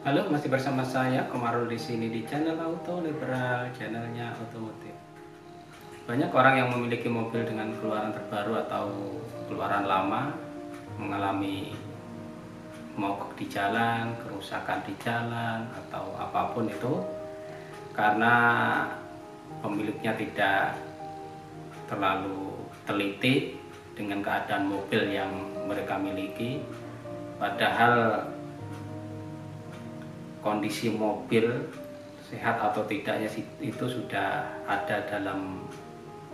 Halo, masih bersama saya Komarul di sini di channel Auto Liberal, channelnya otomotif. Banyak orang yang memiliki mobil dengan keluaran terbaru atau keluaran lama mengalami mogok di jalan, kerusakan di jalan atau apapun itu karena pemiliknya tidak terlalu teliti dengan keadaan mobil yang mereka miliki. Padahal kondisi mobil sehat atau tidaknya itu sudah ada dalam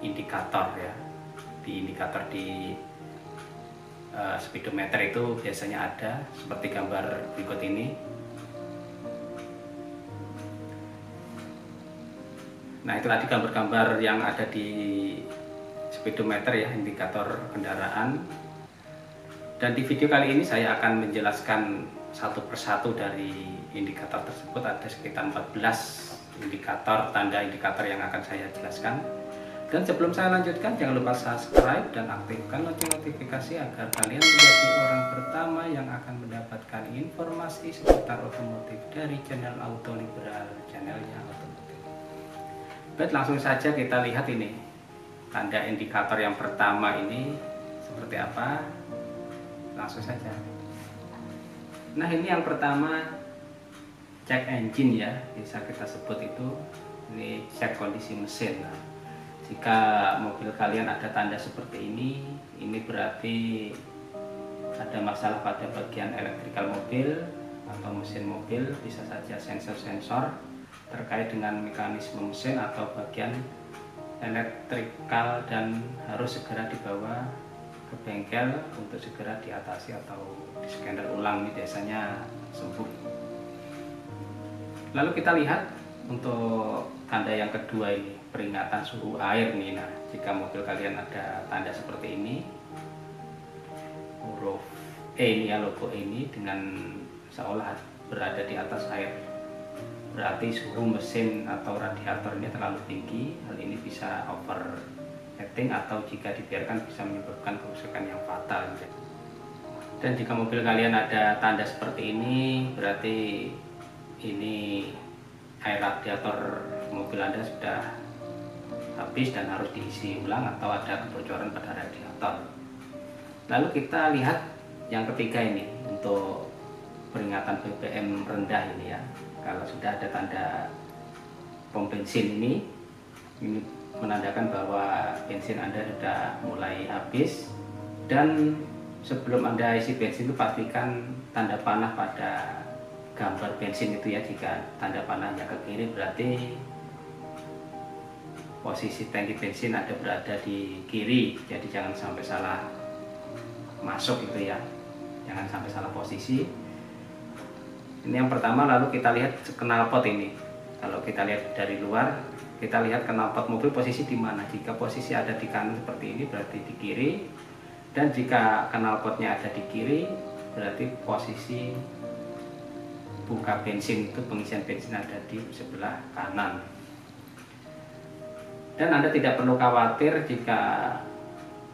indikator ya, di indikator di speedometer itu biasanya ada seperti gambar berikut ini. Nah, itu tadi gambar-gambar yang ada di speedometer ya, indikator kendaraan. Dan di video kali ini saya akan menjelaskan satu persatu dari indikator tersebut. Ada sekitar 14 indikator, tanda indikator yang akan saya jelaskan. Dan sebelum saya lanjutkan, jangan lupa subscribe dan aktifkan lonceng notifikasi agar kalian menjadi orang pertama yang akan mendapatkan informasi seputar otomotif dari channel Auto Liberal, channelnya otomotif. Baik, langsung saja kita lihat ini. Tanda indikator yang pertama ini seperti apa? Langsung saja. Nah, ini yang pertama, cek engine ya, bisa kita sebut itu. Ini cek kondisi mesin. Nah, jika mobil kalian ada tanda seperti ini berarti ada masalah pada bagian elektrikal mobil atau mesin mobil. Bisa saja sensor-sensor terkait dengan mekanisme mesin atau bagian elektrikal dan harus segera dibawa ke bengkel untuk segera diatasi atau di scanner ulang, ini biasanya sembuh. Lalu kita lihat untuk tanda yang kedua ini, peringatan suhu air nih. Nah, jika mobil kalian ada tanda seperti ini, huruf E ini ya, logo ini dengan seolah berada di atas air, berarti suhu mesin atau radiator ini terlalu tinggi. Hal ini bisa overheating atau jika dibiarkan bisa menyebabkan kerusakan yang fatal. Dan jika mobil kalian ada tanda seperti ini, berarti ini air radiator mobil Anda sudah habis dan harus diisi ulang atau ada kebocoran pada radiator. Lalu kita lihat yang ketiga ini, untuk peringatan BBM rendah ini ya. Kalau sudah ada tanda pom bensin ini menandakan bahwa bensin Anda sudah mulai habis. Dan sebelum Anda isi bensin itu pastikan tanda panah pada gambar bensin itu ya. Jika tanda panahnya ke kiri berarti posisi tangki bensin ada berada di kiri, jadi jangan sampai salah masuk itu ya, jangan sampai salah posisi. Ini yang pertama. Lalu kita lihat knalpot ini. Kalau kita lihat dari luar, kita lihat knalpot mobil posisi di mana. Jika posisi ada di kanan seperti ini berarti di kiri, dan jika knalpotnya ada di kiri berarti posisi buka bensin itu, pengisian bensin ada di sebelah kanan. Dan Anda tidak perlu khawatir jika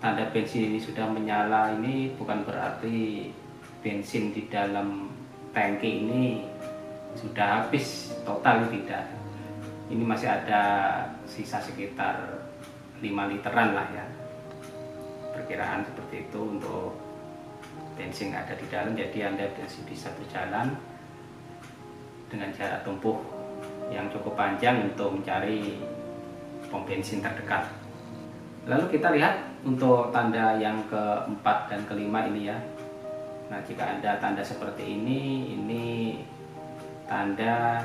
tanda bensin ini sudah menyala. Ini bukan berarti bensin di dalam tangki ini sudah habis total, tidak. Ini masih ada sisa sekitar 5 literan lah ya, perkiraan seperti itu untuk bensin ada di dalam. Jadi Anda masih bisa berjalan dengan jarak tempuh yang cukup panjang untuk mencari pom bensin terdekat. Lalu kita lihat untuk tanda yang keempat dan kelima ini ya. Nah, jika ada tanda seperti ini tanda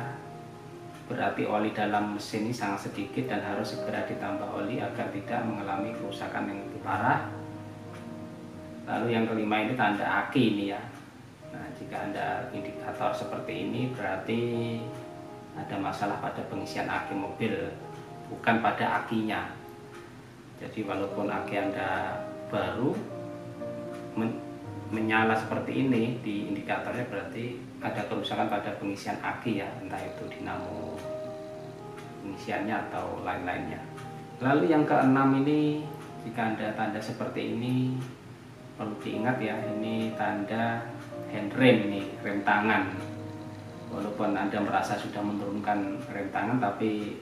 berarti oli dalam mesin ini sangat sedikit dan harus segera ditambah oli agar tidak mengalami kerusakan yang lebih parah. Lalu yang kelima ini tanda aki ini ya. Nah, jika ada indikator seperti ini berarti ada masalah pada pengisian aki mobil, bukan pada akinya. Jadi walaupun aki Anda baru menyala seperti ini di indikatornya, berarti ada kerusakan pada pengisian aki ya, entah itu dinamo pengisiannya atau lain-lainnya. Lalu yang keenam ini, jika ada tanda seperti ini perlu diingat ya, ini tanda handrem, ini rem tangan. walaupun Anda merasa sudah menurunkan rem tangan tapi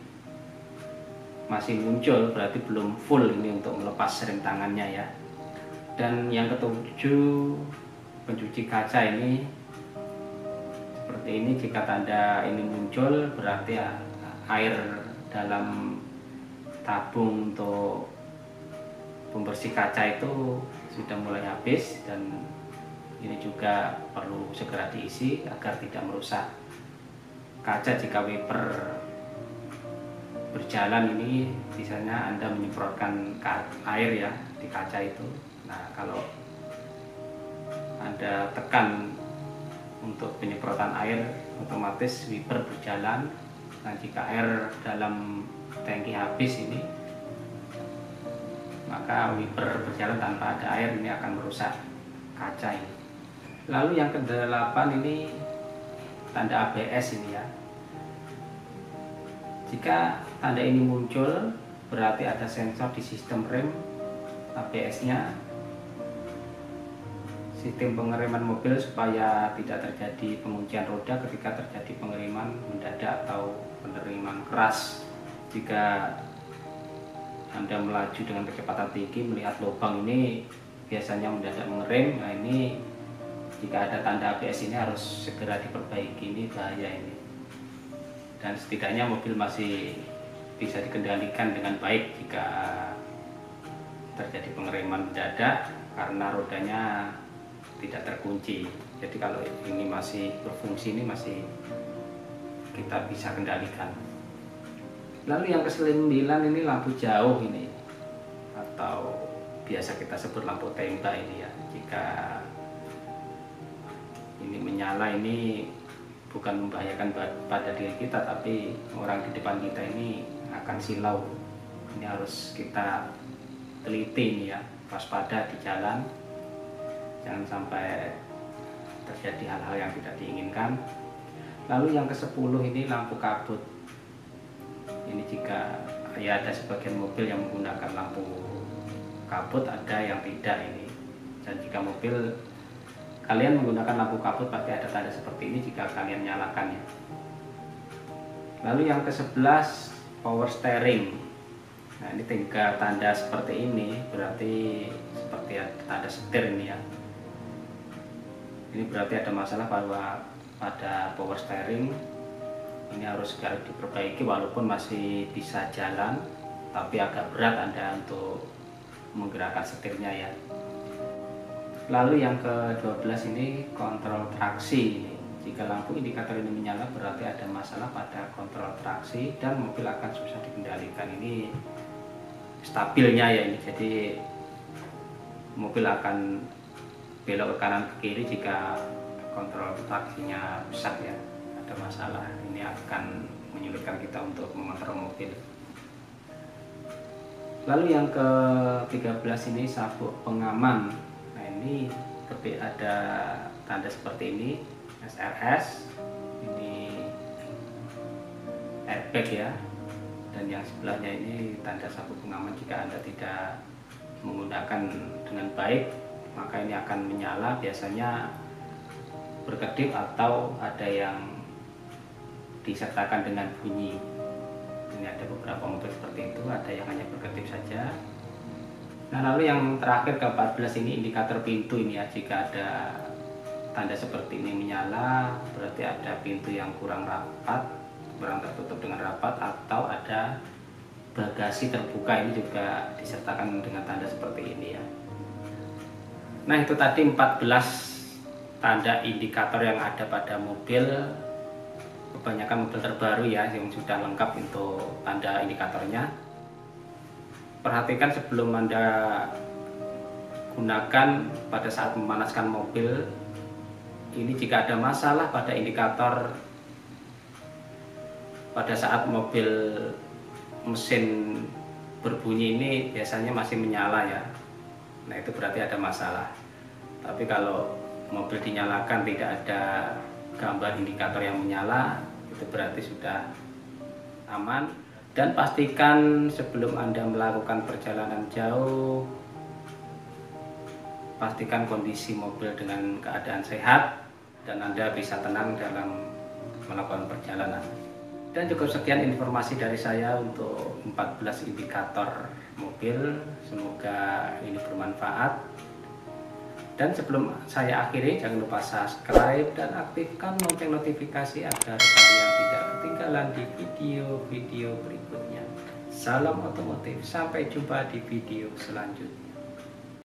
masih muncul, berarti belum full ini untuk melepas rem tangannya ya. Dan yang ketujuh, pencuci kaca ini seperti ini. Jika tanda ini muncul berarti air dalam tabung untuk pembersih kaca itu sudah mulai habis, dan ini juga perlu segera diisi agar tidak merusak kaca. Jika wiper berjalan ini biasanya Anda menyemprotkan air ya di kaca itu. Nah, kalau Anda tekan untuk penyemprotan air, otomatis wiper berjalan. Nah, jika air dalam tangki habis ini, maka wiper berjalan tanpa ada air, ini akan merusak kaca ini. Lalu yang ke-8 ini tanda ABS ini ya. Jika tanda ini muncul berarti ada sensor di sistem rem ABS-nya. Sistem pengereman mobil supaya tidak terjadi penguncian roda ketika terjadi pengereman mendadak atau pengereman keras. Jika Anda melaju dengan kecepatan tinggi melihat lubang ini biasanya mendadak mengerem. Nah, ini jika ada tanda ABS ini harus segera diperbaiki, ini bahaya ini. Dan setidaknya mobil masih bisa dikendalikan dengan baik jika terjadi pengereman mendadak karena rodanya tidak terkunci. Jadi kalau ini masih berfungsi, ini masih kita bisa kendalikan. Lalu yang ke-9 ini lampu jauh ini, atau biasa kita sebut lampu tembak ini ya. Jika ini menyala, ini bukan membahayakan pada diri kita, tapi orang di depan kita ini akan silau. Ini harus kita teliti ini ya, waspada di jalan, jangan sampai terjadi hal-hal yang tidak diinginkan. Lalu yang ke-10 ini lampu kabut. Ini jika ya ada sebagian mobil yang menggunakan lampu kabut, ada yang tidak ini. Dan jika mobil kalian menggunakan lampu kabut pasti ada tanda seperti ini jika kalian nyalakan ya. Lalu yang ke-11 power steering. Nah, ini 3 tanda seperti ini berarti seperti tanda setir ini ya. Ini berarti ada masalah bahwa pada power steering. Ini harus segera diperbaiki, walaupun masih bisa jalan tapi agak berat Anda untuk menggerakkan setirnya ya. Lalu yang ke-12 ini kontrol traksi. Jika lampu indikator ini menyala berarti ada masalah pada kontrol traksi dan mobil akan susah dikendalikan. Ini stabilnya ya ini, jadi mobil akan belok ke kanan ke kiri jika kontrol traksinya rusak ya, ada masalah. Ini akan menyulitkan kita untuk mengontrol mobil. Lalu yang ke-13 ini sabuk pengaman. Nah, ini ada tanda seperti ini, SRS, ini airbag ya, dan yang sebelahnya ini tanda sabuk pengaman. Jika Anda tidak menggunakan dengan baik maka ini akan menyala, biasanya berkedip atau ada yang disertakan dengan bunyi. Ini ada beberapa mobil seperti itu, ada yang hanya berkedip saja. Nah, lalu yang terakhir ke-14 ini indikator pintu ini ya. Jika ada tanda seperti ini menyala berarti ada pintu yang kurang rapat, kurang tertutup dengan rapat, atau ada bagasi terbuka. Ini juga disertakan dengan tanda seperti ini ya. Nah, itu tadi 14 tanda indikator yang ada pada mobil. Kebanyakan mobil terbaru ya yang sudah lengkap untuk tanda indikatornya. Perhatikan sebelum Anda gunakan pada saat memanaskan mobil. Ini jika ada masalah pada indikator pada saat mobil mesin berbunyi ini biasanya masih menyala ya. Nah, itu berarti ada masalah. Tapi kalau mobil dinyalakan tidak ada gambar indikator yang menyala, itu berarti sudah aman. Dan pastikan sebelum Anda melakukan perjalanan jauh, pastikan kondisi mobil dengan keadaan sehat dan Anda bisa tenang dalam melakukan perjalanan. Dan cukup sekian informasi dari saya untuk 14 indikator mobil. Semoga ini bermanfaat. Dan sebelum saya akhiri, jangan lupa subscribe dan aktifkan lonceng notifikasi agar kalian tidak ketinggalan di video-video berikutnya. Salam otomotif, sampai jumpa di video selanjutnya.